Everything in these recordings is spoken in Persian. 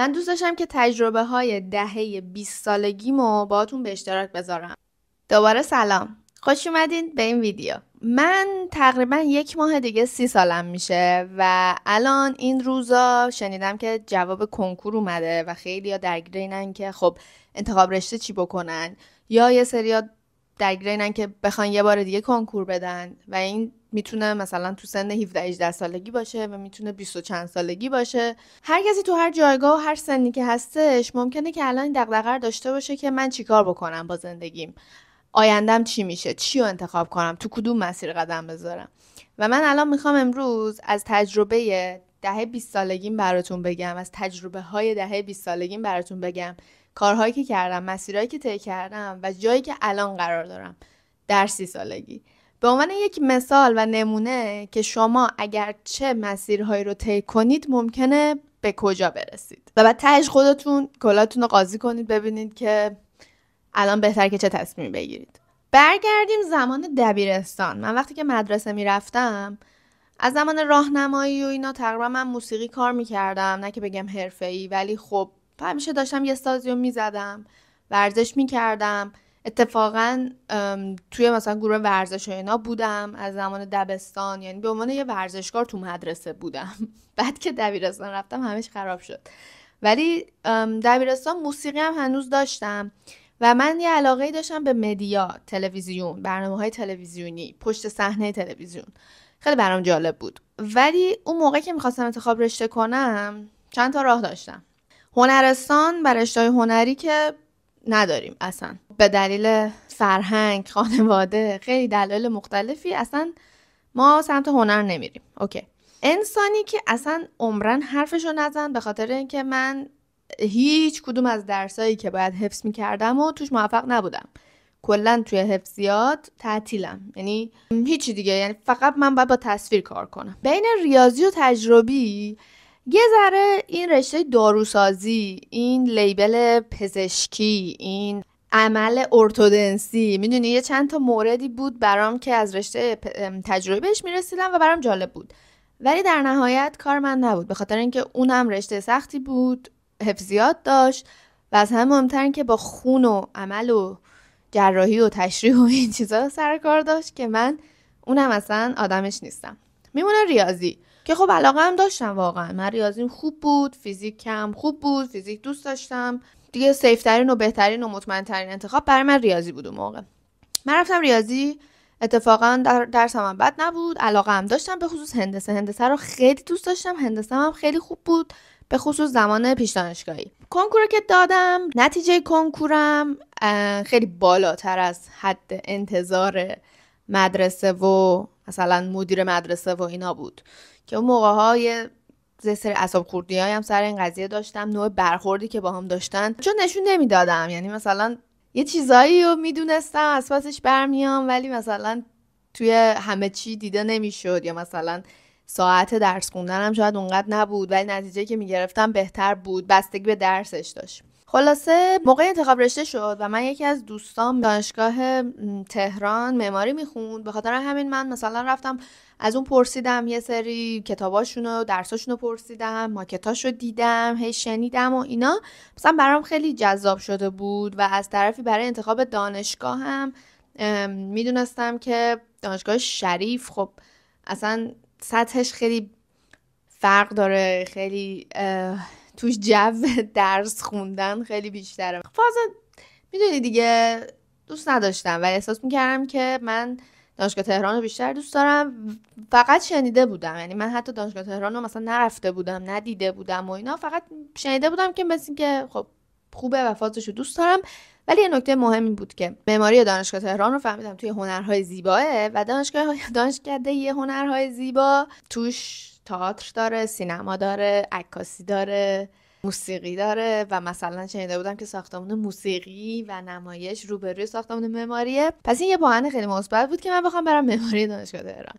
من دوست داشتم که تجربه های دهه 20 سالگیمو باهاتون به اشتراک بذارم. دوباره سلام، خوش اومدین به این ویدیو. من تقریبا 1 ماه دیگه 30 سالم میشه و الان این روزا شنیدم که جواب کنکور اومده و خیلی ها درگیر اینن که خب انتخاب رشته چی بکنن، یا یه سری درگیر اینن که بخوان یه بار دیگه کنکور بدن و این میتونه مثلا تو سن 17-18 سالگی باشه و میتونه 20 و چند سالگی باشه. هر کسی تو هر جایگاه و هر سنی که هستش ممکنه که الان این دغدغه رو داشته باشه که من چیکار بکنم با زندگیم، آیندم چی میشه، چی رو انتخاب کنم، تو کدوم مسیر قدم بذارم. و من الان میخوام امروز از تجربه دهه 20 سالگیم براتون بگم، از تجربه های دهه 20 سالگیم براتون بگم، کارهایی که کردم، مسیرهایی که طی کردم و جایی که الان قرار دارم در 30 سالگی، به عنوان یک مثال و نمونه که شما اگر چه مسیرهایی رو طی کنید ممکنه به کجا برسید و بعد تهش خودتون کلاتون رو قاضی کنید ببینید که الان بهتر که چه تصمیمی بگیرید. برگردیم زمان دبیرستان. من وقتی که مدرسه میرفتم از زمان راهنمایی و اینا تقریبا من موسیقی کار میکردم، نه که بگم حرفه‌ای، ولی خب همیشه داشتم یه سازی رو میزدم، ورزش میکردم. اتفاقا توی مثلا گروه ورزش و اینا بودم از زمان دبستان، یعنی به عنوان یه ورزشکار تو مدرسه بودم. بعد که دبیرستان رفتم همش خراب شد، ولی دبیرستان موسیقی هم هنوز داشتم و من یه علاقه‌ای داشتم به مدیا، تلویزیون، برنامه‌های تلویزیونی، پشت صحنه تلویزیون. خیلی برام جالب بود. ولی اون موقع که می‌خواستم انتخاب رشته کنم چند تا راه داشتم. هنرستان و رشته‌های هنری که نداریم اصلا، به دلیل فرهنگ، خانواده، خیلی دلایل مختلفی اصلا ما سمت هنر نمیریم. اوکی. انسانی که اصلا عمرن حرفشو نزن، به خاطر اینکه من هیچ کدوم از درسایی که باید حفظ میکردم و توش موفق نبودم. کلا توی حفظیات تعطیلم، یعنی هیچی دیگه، یعنی فقط من باید با تصویر کار کنم. بین ریاضی و تجربی یه ذره این رشته داروسازی، این لیبل پزشکی، این عمل ارتودنسی، میدونی یه چند تا موردی بود برام که از رشته تجربی بهش میرسیدم و برام جالب بود، ولی در نهایت کار من نبود، به خاطر اینکه اونم رشته سختی بود، حفظیات داشت و از همه مهمتر این که با خون و عمل و جراحی و تشریح و این چیزا سر کار داشت که من اونم اصلا آدمش نیستم. میمونه ریاضی که خب علاقه هم داشتم، واقعا من ریاضیم خوب بود، فیزیکم خوب بود، فیزیک دوست داشتم دیگه. سیفترین و بهترین و مطمئنترین انتخاب برای من ریاضی بود اون موقع. من رفتم ریاضی، اتفاقا درسم هم بد نبود، علاقه هم داشتم، به خصوص هندسه رو خیلی دوست داشتم، هندسه هم خیلی خوب بود، به خصوص زمان پیش دانشگاهی. کنکور که دادم، نتیجه کنکورم خیلی بالاتر از حد انتظار مدرسه و مثلا مدیر مدرسه و اینا بود که اون موقع ها یه سری اعصاب خوردی هم سر این قضیه داشتم، نوع برخوردی که با هم داشتن چون نشون نمیدادم، یعنی مثلا یه چیزایی رو میدونستم از پسش برمیام ولی مثلا توی همه چی دیده نمیشد، یا مثلا ساعت درس خوندنم شاید اونقدر نبود ولی نتیجه که میگرفتم بهتر بود، بستگی به درسش داشت. خلاصه موقع انتخاب رشته شد و من یکی از دوستام دانشگاه تهران معماری میخوند، به خاطر همین من مثلا رفتم از اون پرسیدم، یه سری کتاباشونو درساشونو پرسیدم، ماکتاشو دیدم، هی شنیدم و اینا، مثلا برام خیلی جذاب شده بود. و از طرفی برای انتخاب دانشگاه هم میدونستم که دانشگاه شریف خب اصلا سطحش خیلی فرق داره، خیلی توش جو درس خوندن خیلی بیشتره. فازه میدونی دیگه دوست نداشتم و احساس میکردم که من دانشگاه تهران رو بیشتر دوست دارم. فقط شنیده بودم، یعنی من حتی دانشگاه تهران رو مثلا نرفته بودم، ندیده بودم و اینا، فقط شنیده بودم که مثل که خب خوبه و فازش رو دوست دارم. ولی یه نکته مهمی بود که معماری دانشگاه تهران رو فهمیدم توی هنرهای زیباه و دانشکده هنرهای زیبا توش تئاتر داره، سینما داره، عکاسی داره، موسیقی داره و مثلا شنیده بودم که ساختمان موسیقی و نمایش روبروی ساختمان معماریه. پس این یه بهانه خیلی مثبت بود که من بخوام برم معماری دانشگاه تهران.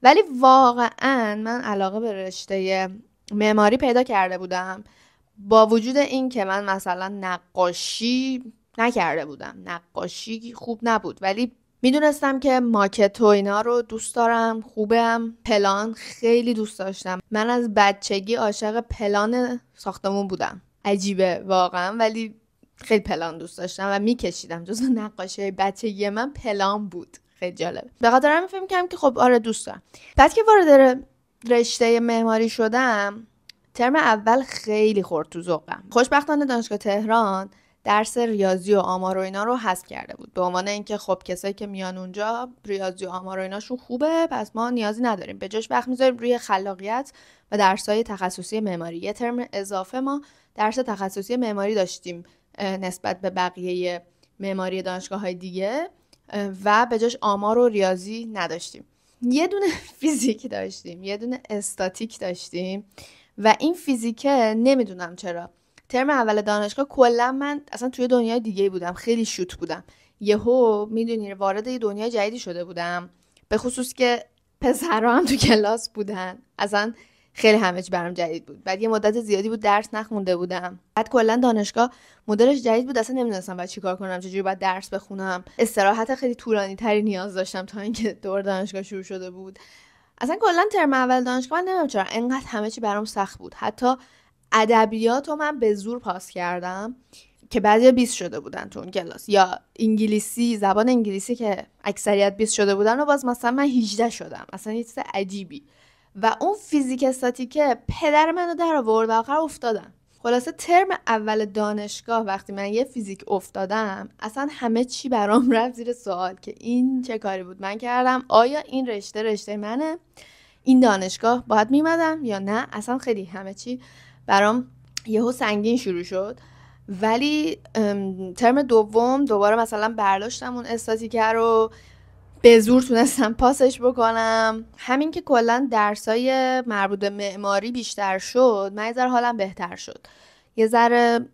ولی واقعا من علاقه به رشته معماری پیدا کرده بودم با وجود این که من مثلا نقاشی نکرده بودم، نقاشی خوب نبود، ولی میدونستم که ماکت و اینا رو دوست دارم، خوبم. پلان خیلی دوست داشتم، من از بچگی عاشق پلان ساختمون بودم، عجیبه واقعا، ولی خیلی پلان دوست داشتم و میکشیدم. جزو نقاشی بچگی من پلان بود. خیلی جالبه. به خاطر همین فکر می‌کردم که خب آره دوست دارم. بعد که وارد رشته معماری شدم، ترم اول خیلی خورد تو ذوقم. خوشبختانه دانشگاه تهران درس ریاضی و آمار و اینا رو حذف کرده بود، به عنوان اینکه خب کسایی که میان اونجا ریاضی و آمار و ایناشون خوبه، پس ما نیازی نداریم، به جاش وقت میذاریم روی خلاقیت و درسای تخصصی معماری. یه ترم اضافه ما درس تخصصی معماری داشتیم نسبت به بقیه معماری دانشگاه‌های دیگه و به جاش آمار و ریاضی نداشتیم. یه دونه فیزیک داشتیم، یه دونه استاتیک داشتیم و این فیزیکه نمیدونم چرا ترم اول دانشگاه کلا من اصلا توی دنیای دیگه بودم، خیلی شوت بودم. یهو میدونی وارد یه دنیای جدیدی شده بودم، به خصوص که پسرا هم تو کلاس بودن، اصلا خیلی همه چی برام جدید بود. بعد یه مدت زیادی بود درس نخونده بودم، بعد کلا دانشگاه مدلش جدید بود، اصلا نمیدونستم باید چیکار کنم، چجوری باید درس بخونم. استراحت خیلی طولانی تری نیاز داشتم تا اینکه دور دانشگاه شروع شده بود. اصلا کلا ترم اول دانشگاه من نمیدونم چرا انقدر همه چی برام سخت بود. حتی ادبیات رو من به زور پاس کردم که بعضیا 20 شده بودن تو اون کلاس، یا انگلیسی، زبان انگلیسی که اکثریت 20 شده بودن و باز مثلا من 18 شدم. اصلا یه چیز عجیبی. و اون فیزیک استاتیکه پدر منو در آورد و آخر افتادم. خلاصه ترم اول دانشگاه وقتی من یه فیزیک افتادم، اصلا همه چی برام رفت زیر سوال که این چه کاری بود من کردم، آیا این رشته منه، این دانشگاه باید میمدم یا نه. اصلا خیلی همه چی برام یهو سنگین شروع شد. ولی ترم دوم دوباره مثلا برداشتم اون استاتیکه رو، به زور تونستم پاسش بکنم. همین که کلا درسای مربوط به معماری بیشتر شد، من یه ذره حالم بهتر شد، یه ذره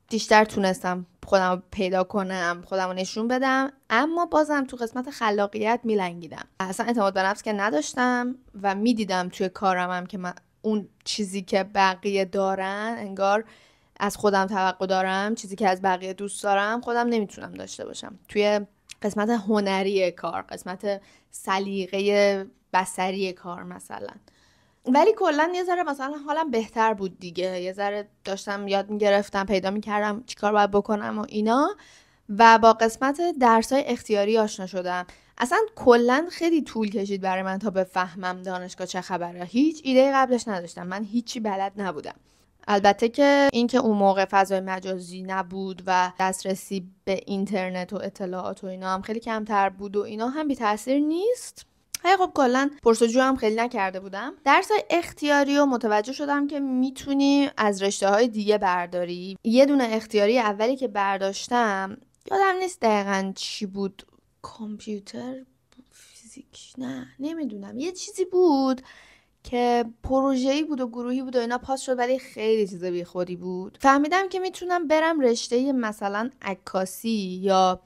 بیشتر تونستم خودم پیدا کنم، خودم رو نشون بدم. اما بازم تو قسمت خلاقیت میلنگیدم، اصلا اعتماد به نفس که نداشتم و میدیدم توی کارمم که من اون چیزی که بقیه دارن انگار از خودم توقع دارم، چیزی که از بقیه دوست دارم خودم نمیتونم داشته باشم. توی قسمت هنری کار، قسمت سلیقه بصری کار مثلا. ولی کلا یه ذره مثلا حالم بهتر بود دیگه، یه ذره داشتم یاد میگرفتم، پیدا میکردم چیکار باید بکنم و اینا، و با قسمت درسای اختیاری آشنا شدم. اصلا کلا خیلی طول کشید برای من تا بفهمم دانشگاه چه خبره. هیچ ایده قبلش نداشتم، من هیچی بلد نبودم. البته که اینکه اون موقع فضای مجازی نبود و دسترسی به اینترنت و اطلاعات و اینا هم خیلی کمتر بود و اینا هم بی تاثیر نیست. خب کلا پرسجو هم خیلی نکرده بودم. درسای اختیاری رو متوجه شدم که میتونی از رشته‌های دیگه برداری. یه دونه اختیاری اولی که برداشتم یادم نیست دقیقاً چی بود، کامپیوتر، فیزیک، نه نمیدونم، یه چیزی بود که پروژه‌ای بود و گروهی بود و اینا، پاس شد ولی خیلی چیز بی خودی بود. فهمیدم که میتونم برم رشته مثلا عکاسی یا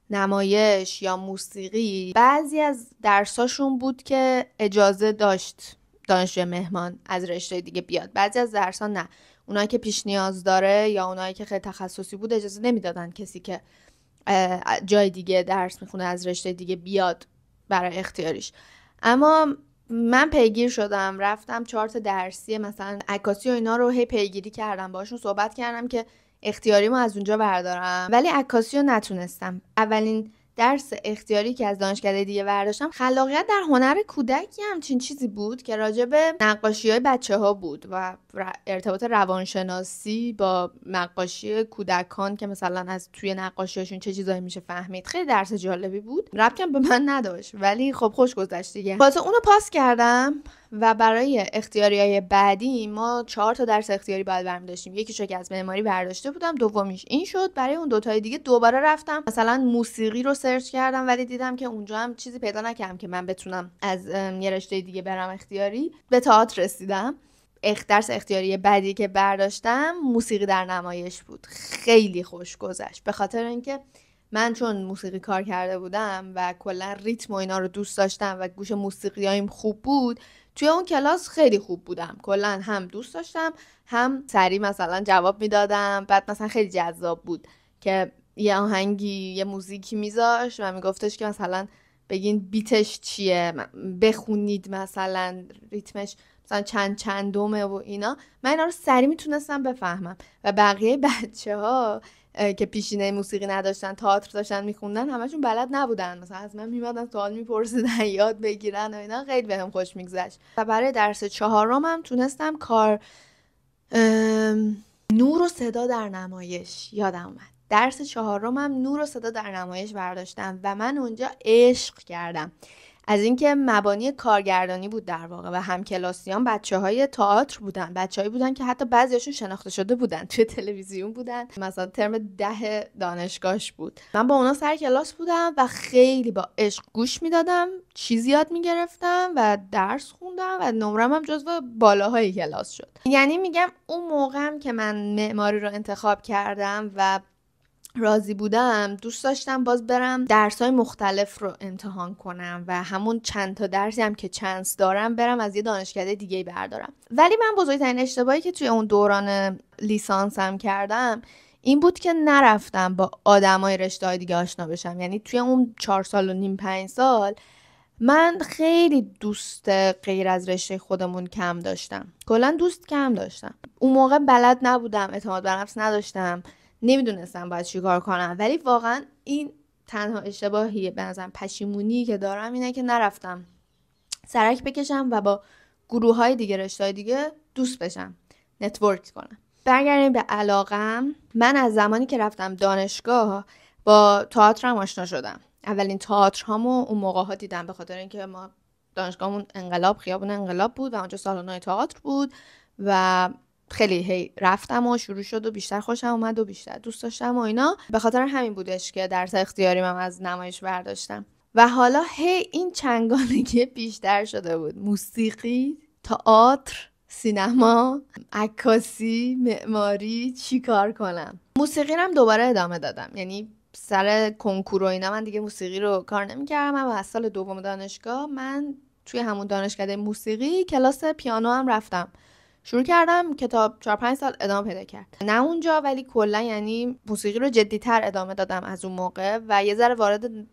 نمایش یا موسیقی. بعضی از درساشون بود که اجازه داشت دانشجوی مهمان از رشته دیگه بیاد، بعضی از درسا نه. اونایی که پیش نیاز داره یا اونایی که خیلی تخصصی بود اجازه نمیدادن کسی که جای دیگه درس میخونه از رشته دیگه بیاد برای اختیاریش. اما من پیگیر شدم، رفتم 4 تا درسی مثلا عکاسی و اینا رو هی پیگیری کردم، باشون صحبت کردم که اختیاریمو از اونجا بردارم، ولی عکاسی رو نتونستم. اولین درس اختیاری که از دانشکده دیگه برداشتم خلاقیت در هنر کودک، همچین چیزی بود که راجع به نقاشی‌های بچه‌ها بود و ارتباط روانشناسی با نقاشی کودکان که مثلا از توی نقاشی‌هاشون چه چیزایی میشه فهمید. خیلی درس جالبی بود، ربطی به من نداشت ولی خب خوش گذشت دیگه. واسه اونو پاس کردم و برای اختیاریای بعدی ما 4 تا درس اختیاری باید برمی داشتیم. یکیشو که از معماری برداشته بودم، دومیش این شد. برای اون 2 تای دیگه دوباره رفتم مثلا موسیقی رو سرچ کردم، ولی دیدم که اونجا هم چیزی پیدا نکردم که من بتونم از یه رشته دیگه برم اختیاری. به تئاتر رسیدم. درس اختیاری بعدی که برداشتم موسیقی در نمایش بود. خیلی خوش گذشت، به خاطر اینکه من چون موسیقی کار کرده بودم و کلا ریتم و اینا رو دوست داشتم و گوش موسیقیایم خوب بود، توی اون کلاس خیلی خوب بودم. کلا هم دوست داشتم، هم سریع مثلا جواب میدادم. بعد مثلا خیلی جذاب بود که یه آهنگی، یه موزیکی میذاش و میگفتش که مثلا بگین بیتش چیه، بخونید مثلا ریتمش مثلا چندمه و اینا، من اینا رو سریع میتونستم بفهمم و بقیه بچه‌ها که پیشینه موسیقی نداشتن، تئاتر داشتن میخوندن، همشون بلد نبودن. مثلا از من میمدن سوال میپرسیدن یاد بگیرن و اینا. خیلی بهم خوش میگذشت. و برای درس 4 هم تونستم نور و صدا در نمایش یادم اومد. درس 4 هم نور و صدا در نمایش برداشتم و من اونجا عشق کردم. از اینکه مبانی کارگردانی بود در واقع و همکلاسیان بچه‌های تئاتر بودن، بچه‌هایی بودن که حتی بعضیاشون شناخته شده بودن، توی تلویزیون بودن، مثلا ترم 10 دانشگاهش بود. من با اونا سر کلاس بودم و خیلی با عشق گوش میدادم، چیزی یاد میگرفتم و درس خوندم و نمرم هم جزو بالاهای کلاس شد. یعنی میگم اون موقعم که من معماری رو انتخاب کردم و راضی بودم، دوست داشتم باز برم درس‌های مختلف رو امتحان کنم و همون چند تا درسی هم که چانس دارم برم از یه دانشکده دیگه بردارم. ولی من بزرگترین اشتباهی که توی اون دوران لیسانسم کردم این بود که نرفتم با آدمای رشته‌های دیگه آشنا بشم. یعنی توی اون 4 سال و نیم 5 سال من خیلی دوست غیر از رشته خودمون کم داشتم. کلا دوست کم داشتم. اون موقع بلد نبودم، اعتماد به نفس نداشتم، نمیدونستم باید چی کار کنم. ولی واقعا این تنها اشتباهیه، به نظرم پشیمونی که دارم اینه که نرفتم سرک بکشم و با گروه های دیگه، رشته های دیگه دوست بشم، نتورک کنم. برگردیم به علاقم. من از زمانی که رفتم دانشگاه با تئاترم آشنا شدم. اولین تئاترهامو اون موقع‌ها دیدم، به خاطر اینکه ما دانشگاهمون خیابون انقلاب بود و اونجا سالن‌های تئاتر بود و خیلی رفتم و شروع شد و بیشتر خوشم اومد و بیشتر دوست داشتم و اینا. به خاطر همین بودش که درس اختیاریم هم از نمایش برداشتم و حالا این چنگانگی بیشتر شده بود. موسیقی، تئاتر، سینما، عکاسی، معماری، چی کار کنم؟ موسیقی هم دوباره ادامه دادم. یعنی سر کنکور و اینا من دیگه موسیقی رو کار نمی‌کردم. اما از سال دوم دانشگاه من توی همون دانشکده موسیقی کلاس پیانو هم رفتم. شروع کردم که تا 4-5 سال ادامه پیدا کرد. نه اونجا، ولی کلا یعنی موسیقی رو جدی‌تر ادامه دادم از اون موقع و یه ذره وارد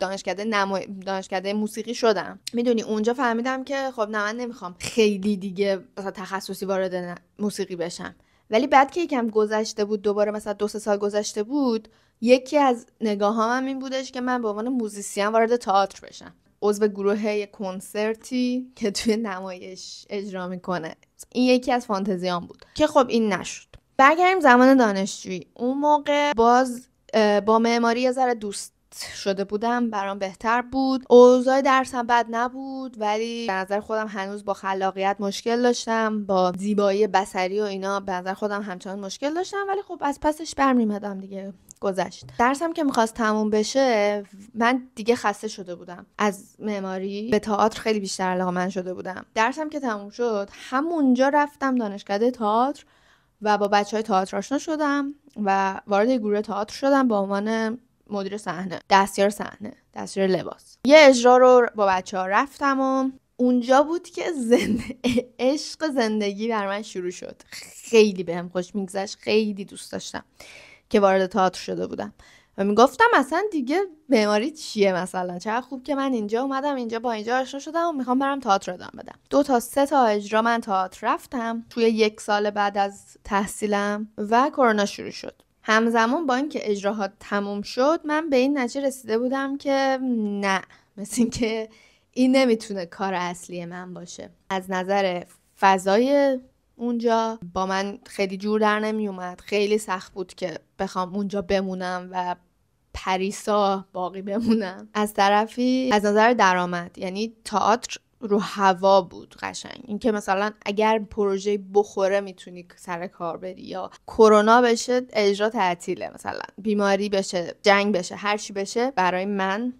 دانشکده موسیقی شدم. میدونی اونجا فهمیدم که خب نه، من نمیخوام خیلی دیگه مثلا تخصصی وارد موسیقی بشم. ولی بعد که یکم گذشته بود، دوباره مثلا 2-3 سال گذشته بود، یکی از نگاهام این بودش که من به عنوان موزیسین وارد تئاتر بشم، عضو گروه کنسرتی که توی نمایش اجرا میکنه. این یکی از فانتزیام بود که خب این نشد. برگردیم زمان دانشجویی. اون موقع باز با معماری یه ذره دوست شده بودم، برام بهتر بود. اوضاع درسم بد نبود، ولی به نظر خودم هنوز با خلاقیت مشکل داشتم، با زیبایی بصری و اینا به نظر خودم همچنان مشکل داشتم. ولی خب از پسش برمی‌آمدم دیگه، گذشت. درسم که میخواست تموم بشه من دیگه خسته شده بودم از معماری، به تئاتر خیلی بیشتر علاقه‌مند شده بودم. درسم که تموم شد همونجا رفتم دانشکده تئاتر و با بچهای تئاتر آشنا شدم و وارد گروه تئاتر شدم به عنوان مدیر صحنه، دستیار صحنه، دستیار لباس. یه اجرا رو با بچه‌ها رفتم و اونجا بود که عشق زندگی بر من شروع شد. خیلی بهم خوش میگذشت، خیلی دوست داشتم که وارد تئاتر شده بودم و میگفتم مثلا دیگه معماری چیه، مثلا چقدر خوب که من اینجا اومدم، اینجا با اینجا آشنا شدم و میخوام برم تئاتر ادامه بدم. 2 تا 3 تا اجرا من تئاتر رفتم توی 1 سال بعد از تحصیلم و کرونا شروع شد. همزمان با اینکه اجراها تموم شد من به این نتیجه رسیده بودم که نه، مثل این که این نمیتونه کار اصلی من باشه. از نظر فضای اونجا با من خیلی جور در نمی اومد. خیلی سخت بود که بخوام اونجا بمونم و پریسا باقی بمونم. از طرفی از نظر درآمد، یعنی تئاتر رو هوا بود قشنگ. این که مثلا اگر پروژه بخوره میتونی سر کار بری، یا کرونا بشه اجرا تعطیله، مثلا بیماری بشه، جنگ بشه، هر چی بشه، برای من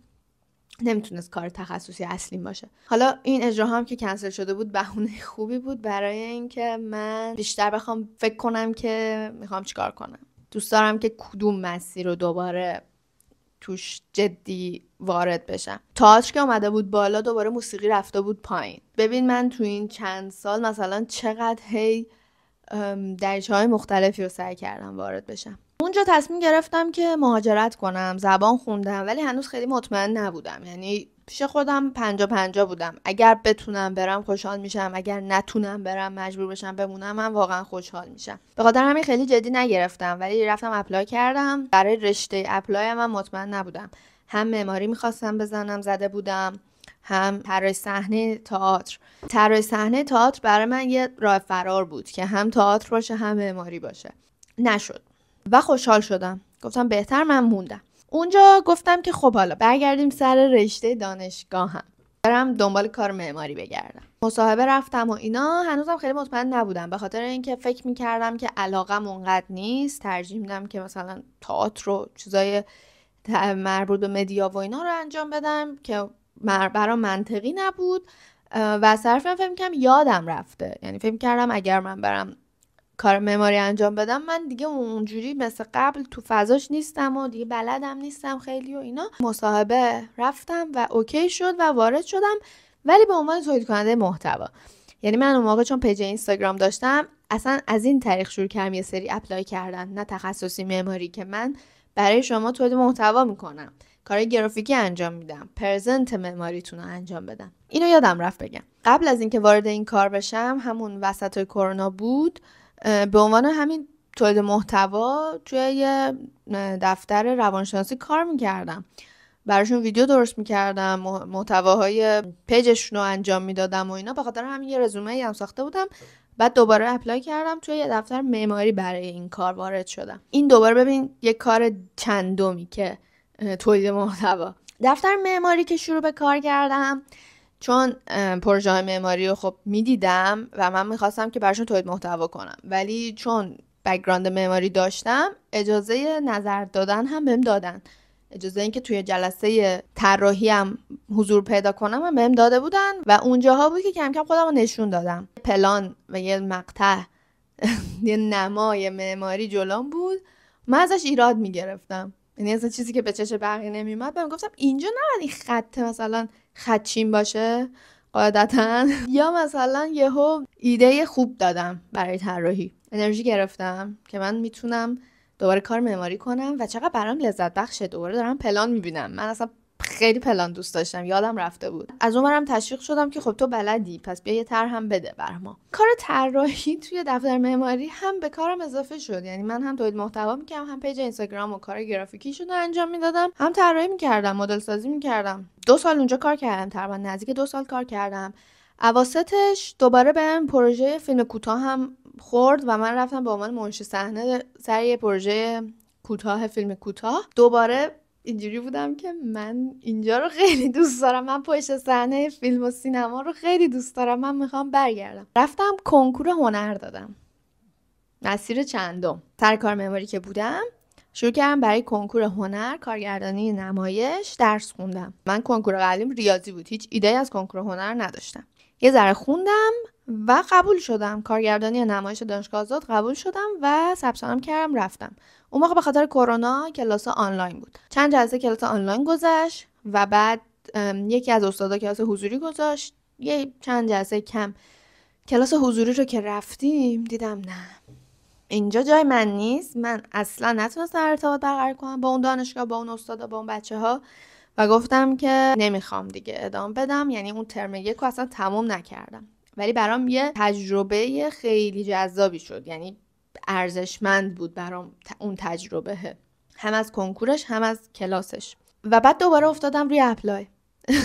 نمیتونست کار تخصصی اصلیم باشه. حالا این اجرا هم که کنسل شده بود بهونه خوبی بود برای اینکه من بیشتر بخوام فکر کنم که میخوام چیکار کنم. دوست دارم که کدوم مسیر رو دوباره توش جدی وارد بشم. تئاتر که اومده بود بالا، دوباره موسیقی رفته بود پایین. ببین من تو این چند سال مثلا چقدر دریچه‌های مختلفی رو سعی کردم وارد بشم. اونجا تصمیم گرفتم که مهاجرت کنم. زبان خوندم ولی هنوز خیلی مطمئن نبودم. یعنی پیش خودم 50-50 بودم. اگر بتونم برم خوشحال میشم، اگر نتونم برم مجبور بشم بمونم من واقعا خوشحال میشم. به خاطر همین خیلی جدی نگرفتم ولی رفتم اپلای کردم. برای رشته اپلای من مطمئن نبودم. هم معماری میخواستم بزنم زده بودم، هم طراحی صحنه تئاتر. طراحی صحنه تئاتر برای من یه راه فرار بود که هم تئاتر باشه هم معماری باشه. نشد و خوشحال شدم. گفتم بهتر من موندم. اونجا گفتم که خب حالا برگردیم سر رشته دانشگاهم. برم دنبال کار معماری بگردم. مصاحبه رفتم و اینا. هنوزم خیلی مطمئن نبودم به خاطر اینکه فکر می‌کردم که علاقم اونقدر نیست. ترجیح میدم که مثلا تئاتر و چیزای مربوط به مدیا و اینا رو انجام بدم که برام منطقی نبود و از طرفم فکر می‌کردم یادم رفته. یعنی فکر می‌کردم اگر من برم کار معماری انجام بدم من دیگه اونجوری مثل قبل تو فضاش نیستم و دیگه بلدم نیستم خیلی و اینا. مصاحبه رفتم و اوکی شد و وارد شدم ولی به عنوان تولید کننده محتوا. یعنی من اون موقع چون پیج اینستاگرام داشتم اصلا از این طریق شروع کردم یه سری اپلای کردن، نه تخصصی معماری، که من برای شما تولید محتوا میکنم، کار گرافیکی انجام میدم، پرزنت معماریتون رو انجام بدم. اینو یادم رفت بگم. قبل از اینکه وارد این کار بشم همون وسط کرونا بود، به عنوان همین تولید محتوا توی یه دفتر روانشناسی کار میکردم. براشون ویدیو درست میکردم، محتواهای پیجشون رو انجام میدادم و اینا. به خاطر همین یه رزومه هم ساخته بودم. بعد دوباره اپلای کردم توی یه دفتر معماری، برای این کار وارد شدم. این دوباره ببین یه کار چندمی که تولید محتوا. دفتر معماری که شروع به کار کردم، چون پروژه های معماری رو خب میدیدم و من میخواستم که براشون تولید محتوا کنم، ولی چون بک‌گراند معماری داشتم اجازه نظر دادن هم بهم دادن. اجازه اینکه توی جلسه طراحی هم حضور پیدا کنم هم بهم داده بودن و اونجاها بود که کم کم خودم رو نشون دادم. پلان و یه مقطع یه نمای معماری جلوم بود، من ازش ایراد میگرفتم. یعنی اصلا چیزی که به چش بقیه نمیومد بهم گفتم اینجا نباید این خط مثلا خدچین باشه قاعدتا، یا مثلا یهو ایده خوب دادم برای طراحی، انرژی گرفتم که من میتونم دوباره کار معماری کنم و چقدر برام لذت بخشه. دوباره دارم پلان میبینم. من اصلا خیلی پلان دوست داشتم، یادم رفته بود. از اونورم تشویق شدم که خب تو بلدی، پس بیا یه طرح هم بده بر ما. کار طراحی توی دفتر معماری هم به کارم اضافه شد. یعنی من هم تولید محتوا میکردم، هم پیج اینستاگرام و کار گرافیکیشون رو انجام میدادم، هم طراحی میکردم، مدل سازی میکردم. 2 سال اونجا کار کردم، تقریبا نزدیک 2 سال کار کردم. اواسطش دوباره بهم پروژه فیلم کوتاه هم خورد و من رفتم به عنوان منشی صحنه سر یه پروژه کوتاه، فیلم کوتاه. دوباره اینجوری بودم که من اینجا رو خیلی دوست دارم، من پشت صحنه فیلم و سینما رو خیلی دوست دارم، من میخوام برگردم. رفتم کنکور هنر دادم، مسیر چندم. سر کار معماری که بودم شروع کردم برای کنکور هنر، کارگردانی نمایش درس خوندم. من کنکور قبلیم ریاضی بود، هیچ ایده از کنکور هنر نداشتم. یه ذره خوندم و قبول شدم. کارگردانی نمایش دانشگاه آزاد قبول شدم و ثبت نام کردم رفتم. اون موقع به خاطر کرونا کلاس آنلاین بود. چند جلسه کلاس آنلاین گذشت و بعد یکی از استادا کلاس حضوری گذاشت. یه چند جلسه کم کلاس حضوری رو که رفتیم دیدم نه، اینجا جای من نیست. من اصلا نتونستم ارتباط برقرار کنم با اون دانشگاه، با اون استادا، با اون بچه‌ها و گفتم که نمیخوام دیگه ادامه بدم. یعنی اون ترم 1 رو اصلا تموم نکردم، ولی برام یه تجربه خیلی جذابی شد. یعنی ارزشمند بود برام اون تجربه، هم از کنکورش هم از کلاسش. و بعد دوباره افتادم روی اپلای.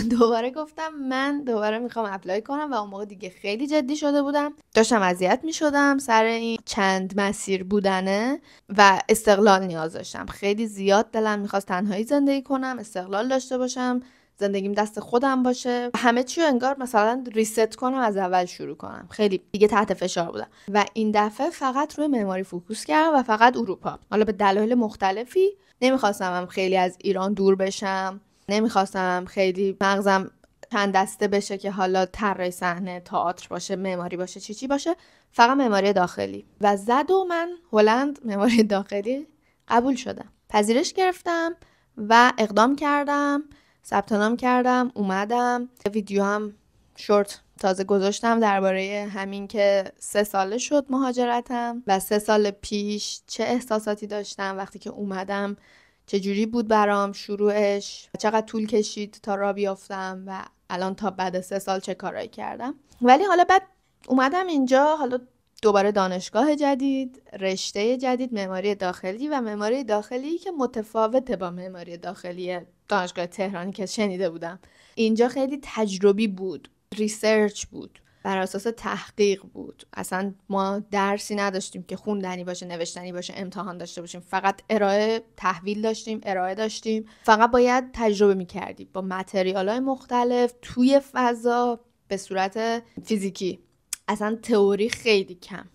دوباره گفتم من دوباره میخوام اپلای کنم و اون موقع دیگه خیلی جدی شده بودم، داشتم اذیت میشدم سر این چند مسیر بودنه و استقلال نیاز داشتم. خیلی زیاد دلم میخواست تنهایی زندگی کنم، استقلال داشته باشم، زندگیم دست خودم باشه، همه چی رو انگار مثلا ریست کنم، از اول شروع کنم. خیلی دیگه تحت فشار بودم و این دفعه فقط روی معماری فوکوس کردم و فقط اروپا. حالا به دلایل مختلفی نمیخواستم خیلی از ایران دور بشم، نمیخواستم خیلی مغزم چند دسته بشه که حالا طراحی صحنه، تئاتر باشه، معماری باشه، چی باشه، فقط معماری داخلی. و زد و من هلند معماری داخلی قبول شدم، پذیرش گرفتم و اقدام کردم، ثبت نام کردم، اومدم. ویدیو هم شورت تازه گذاشتم درباره همین که 3 ساله شد مهاجرتم و 3 سال پیش چه احساساتی داشتم وقتی که اومدم، چجوری بود برام شروعش، چقدر طول کشید تا راه بیافتم و الان تا بعد 3 سال چه کارایی کردم. ولی حالا بعد اومدم اینجا، حالا دوباره دانشگاه جدید، رشته جدید، معماری داخلی و معماری داخلی که متفاوته با معماری داخلی دانشگاه تهرانی که شنیده بودم. اینجا خیلی تجربی بود، ریسرچ بود، بر اساس تحقیق بود. اصلا ما درسی نداشتیم که خوندنی باشه، نوشتنی باشه، امتحان داشته باشیم. فقط ارائه تحویل داشتیم، ارائه داشتیم. فقط باید تجربه می‌کردیم با متریال‌های مختلف توی فضا به صورت فیزیکی. اصلا تئوری خیلی کم.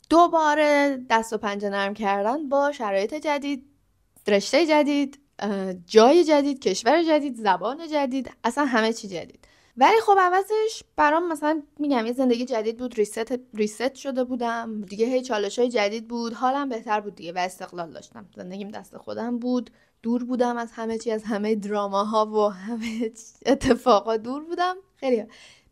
دوباره دست و پنجه نرم کردن با شرایط جدید، رشته جدید، جای جدید، کشور جدید، زبان جدید، اصلا همه چی جدید. ولی خب عوضش برام مثلا میگم یه زندگی جدید بود، ریست شده بودم دیگه، هی چالش‌های جدید بود، حالم بهتر بود دیگه و استقلال داشتم، زندگیم دست خودم بود، دور بودم از همه چی، از همه دراماها و همه اتفاقا دور بودم. خیلی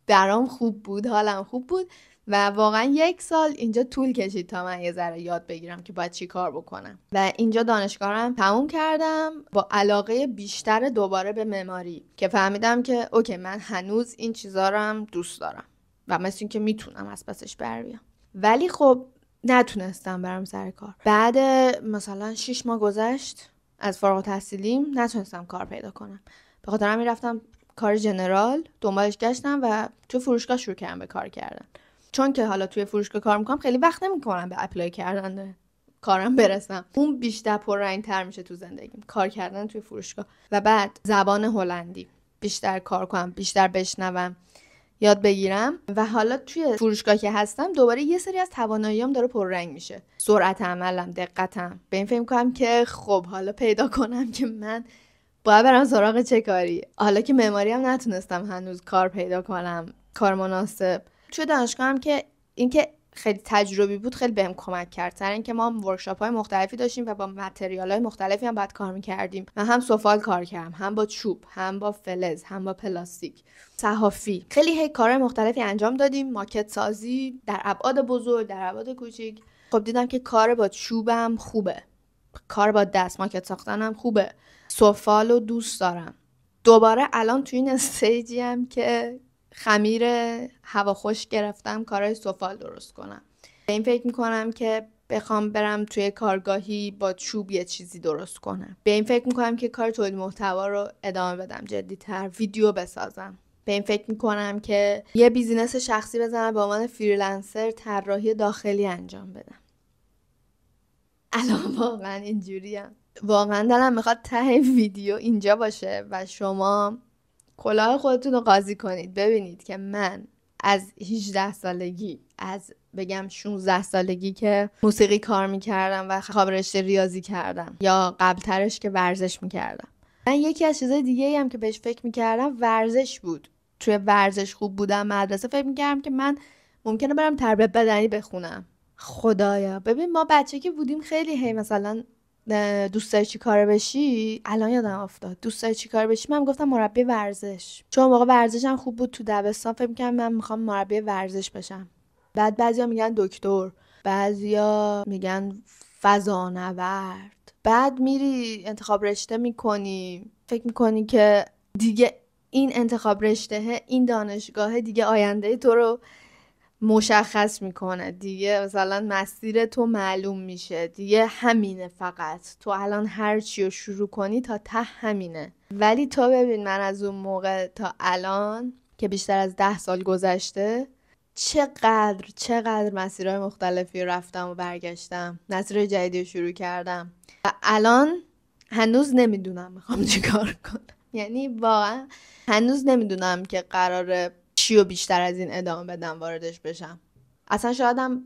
برام خوب بود، حالم خوب بود و واقعا 1 سال اینجا طول کشید تا من یه ذره یاد بگیرم که باید چی کار بکنم و اینجا دانشگاهم تموم کردم با علاقه بیشتر دوباره به معماری که فهمیدم که اوکی من هنوز این چیزا رو هم دوست دارم و مثل این که میتونم از پسش بر بیام. ولی خب نتونستم برم سر کار. بعد مثلا 6 ماه گذشت از فارغ التحصیلیم، نتونستم کار پیدا کنم. به خاطر همین رفتم کار جنرال، دنبالش گشتم و تو فروشگاه شروع کردم به کار کردن. چون که حالا توی فروشگاه کار میکنم خیلی وقت نمیکنم به اپلای کردن کارم برسم، اون بیشتر پررنگ‌تر میشه تو زندگیم، کار کردن توی فروشگاه. و بعد زبان هلندی بیشتر کار کنم، بیشتر بشنوم، یاد بگیرم. و حالا توی فروشگاه که هستم دوباره یه سری از تواناییام داره پررنگ میشه، سرعت عملم، دقتم. به این فکر میکنم که خب حالا پیدا کنم که من باید برم سراغ چه کاری. حالا که معماری هم نتونستم هنوز کار پیدا کنم، کار مناسب. توی دانشگاه هم که اینکه خیلی تجربی بود خیلی بهم کمک کرد، سر اینکه ما ورکشاپ‌های مختلفی داشتیم و با متریال‌های مختلفی هم باید کار می‌کردیم. من هم سفال کار کردم، هم با چوب، هم با فلز، هم با پلاستیک، صحافی. خیلی هی کارهای مختلفی انجام دادیم، ماکت سازی در ابعاد بزرگ، در ابعاد کوچیک. خب دیدم که کار با چوبم خوبه، کار با دست ماکت ساختنم خوبه، سفالو دوست دارم. دوباره الان توی این استیجی هم که خمیر هوا خوش گرفتم کارهای سفال درست کنم. به این فکر میکنم که بخوام برم توی کارگاهی با چوب یه چیزی درست کنم. به این فکر میکنم که کار تولید محتوا رو ادامه بدم، جدی‌تر ویدیو بسازم. به این فکر میکنم که یه بیزینس شخصی بزنم به عنوان فریلنسر، طراحی داخلی انجام بدم. الان واقعا اینجوریم. واقعا دلم میخواد ته ویدیو اینجا باشه و شما کلاه خودتون رو قاضی کنید، ببینید که من از 18 سالگی، از بگم 16 سالگی که موسیقی کار میکردم و خواب رشته ریاضی کردم، یا قبلترش که ورزش میکردم. من یکی از چیزای دیگه هم که بهش فکر میکردم ورزش بود. توی ورزش خوب بودم، مدرسه فکر میکردم که من ممکنه برم تربیت بدنی بخونم. خدایا ببین ما بچه که بودیم خیلی هی مثلا دوست داری چی کاره بشی، الان یادم افتاد دوست داری چی کاره بشی، من گفتم مربی ورزش، چون موقع ورزشم خوب بود تو دبستان، فکر می‌کردم من میخوام مربی ورزش بشم. بعد بعضیا میگن دکتر، بعضیا میگن فضانورد. بعد میری انتخاب رشته میکنی، فکر میکنی که دیگه این انتخاب رشته، این دانشگاه دیگه آینده تو رو مشخص میکنه، دیگه مثلا مسیر تو معلوم میشه، دیگه همینه، فقط تو الان هر چی رو شروع کنی تا ته همینه. ولی تو ببین من از اون موقع تا الان که بیشتر از 10 سال گذشته، چقدر مسیرهای مختلفی رو رفتم و برگشتم، مسیر جدیدی رو شروع کردم و الان هنوز نمیدونم میخوام چی کار کنم. یعنی واقعا هنوز نمیدونم که قراره چی رو بیشتر از این ادامه بدم، واردش بشم. اصلا شاید هم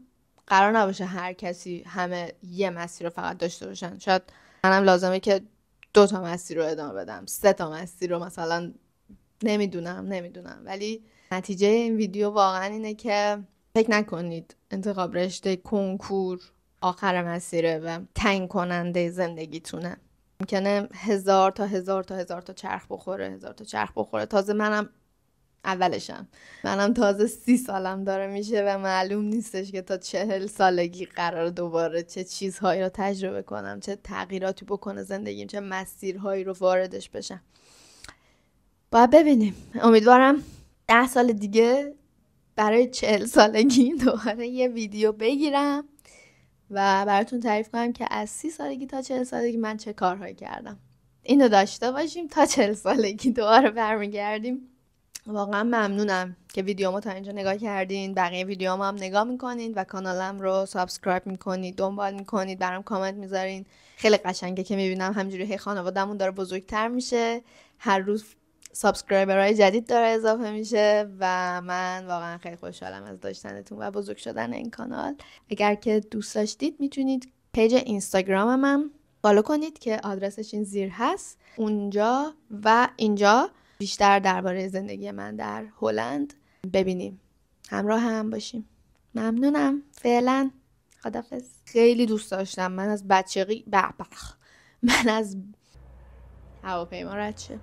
قرار نباشه هر کسی همه یه مسیر رو فقط داشته باشن، شاید منم لازمه که 2 تا مسیر رو ادامه بدم، 3 تا مسیر رو مثلا، نمیدونم. ولی نتیجه این ویدیو واقعا اینه که فکر نکنید انتخاب رشته کنکور آخر مسیره و تعیین کننده زندگیتونه. ممکنه هزار تا چرخ بخوره، تازه منم اولشم. منم تازه 30 سالم داره میشه و معلوم نیستش که تا 40 سالگی قرار دوباره چه چیزهایی رو تجربه کنم، چه تغییراتی بکنه زندگیم، چه مسیرهایی رو واردش بشم. باید ببینیم. امیدوارم 10 سال دیگه برای 40 سالگی دوباره یه ویدیو بگیرم و براتون تعریف کنم که از 30 سالگی تا 40 سالگی من چه کارهایی کردم. اینو داشته باشیم تا 40 سالگی دوباره برمیگردیم. واقعا ممنونم که ویدیومو تا اینجا نگاه کردین. بقیه ویدیومو هم نگاه میکنین و کانالم رو سابسکرایب میکنید، دنبال میکنید، برام کامنت میذارین. خیلی قشنگه که میبینم همجوری هی خانواده‌مون داره بزرگتر میشه، هر روز سابسکرایبرهای جدید داره اضافه میشه و من واقعا خیلی خوشحالم از داشتنتون و بزرگ شدن این کانال. اگر که دوست داشتید میتونید پیج اینستاگرام من فالو کنید که آدرسش این زیر هست. اونجا و اینجا بیشتر درباره زندگی من در هلند ببینیم، همراه هم باشیم. ممنونم. فعلا خدافظ. خیلی دوست داشتم من از بچگی من از هواپیما رد شه.